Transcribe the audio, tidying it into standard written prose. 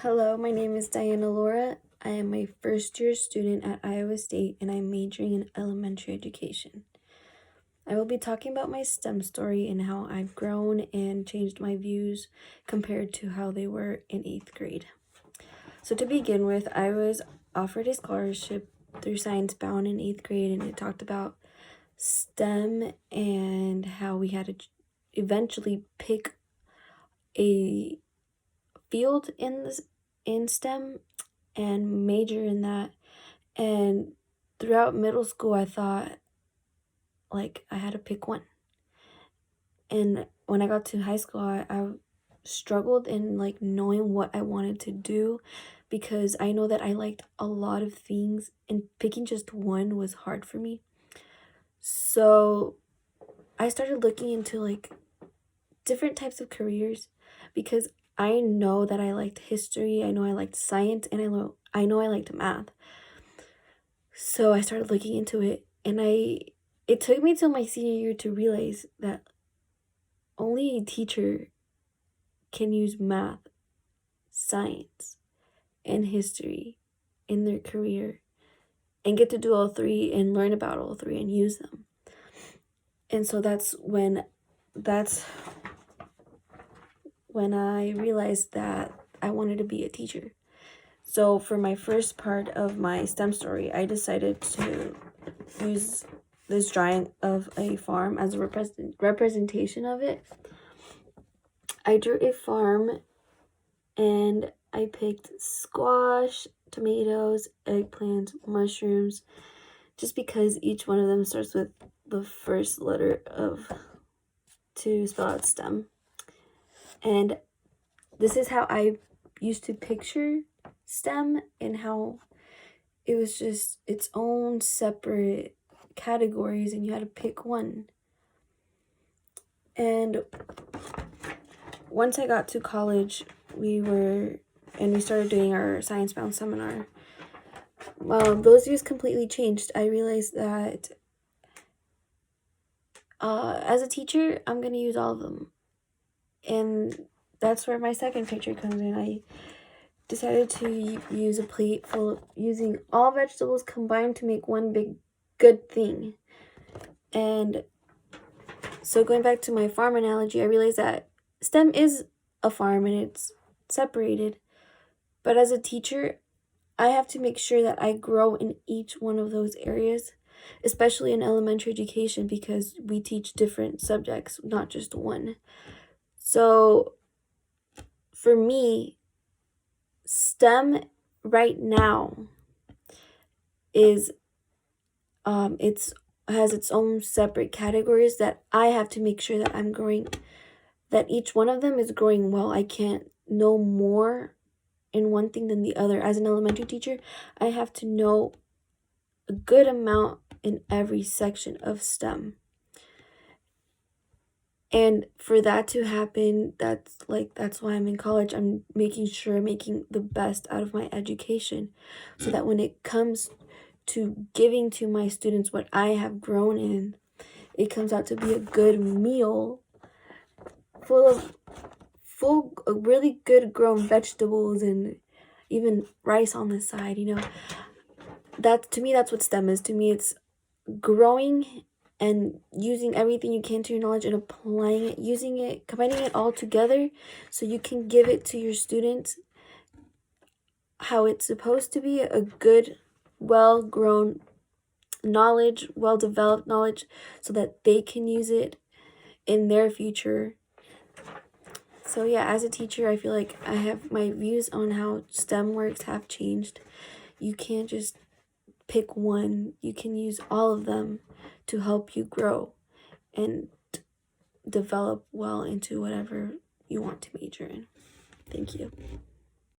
Hello, my name is Diana Laura. I am a first-year student at Iowa State and I'm majoring in elementary education. I will be talking about my STEM story and how I've grown and changed my views compared to how they were in 8th grade. So to begin with, I was offered a scholarship through Science Bound in 8th grade, and it talked about STEM and how we had to eventually pick a field in STEM and major in that. And throughout middle school, I thought like I had to pick one. And when I got to high school, I struggled in like knowing what I wanted to do, because I know that I liked a lot of things and picking just one was hard for me. So I started looking into like different types of careers, because I know that I liked history, I know I liked science, and I know I liked math. So I started looking into it, and it took me till my senior year to realize that only a teacher can use math, science, and history in their career and get to do all three and learn about all three and use them. And so that's when I realized that I wanted to be a teacher. So for my first part of my STEM story, I decided to use this drawing of a farm as a representation of it. I drew a farm and I picked squash, tomatoes, eggplants, mushrooms, just because each one of them starts with the first letter to spell out STEM. And this is how I used to picture STEM, and how it was just its own separate categories and you had to pick one. And once I got to college, we started doing our Science Bound seminar. Those views completely changed. I realized that as a teacher, I'm going to use all of them. And that's where my second picture comes in. I decided to use a plate full of using all vegetables combined to make one big good thing. And so going back to my farm analogy, I realized that STEM is a farm and it's separated. But as a teacher, I have to make sure that I grow in each one of those areas, especially in elementary education, because we teach different subjects, not just one. So for me, STEM right now is it has its own separate categories that I have to make sure that I'm growing, that each one of them is growing well. I can't know more in one thing than the other. As an elementary teacher, I have to know a good amount in every section of STEM. And for that to happen, that's why I'm in college. I'm making sure I'm making the best out of my education, so that when it comes to giving to my students what I have grown in, it comes out to be a good meal full really good grown vegetables and even rice on the side. To me, that's what STEM is. To me, it's growing and using everything you can to your knowledge and applying it, combining it all together so you can give it to your students how it's supposed to be, a good, well-grown knowledge, well-developed knowledge, so that they can use it in their future. So yeah, as a teacher, I feel like I have my views on how STEM works have changed. You can't just pick one. You can use all of them to help you grow and develop well into whatever you want to major in. Thank you.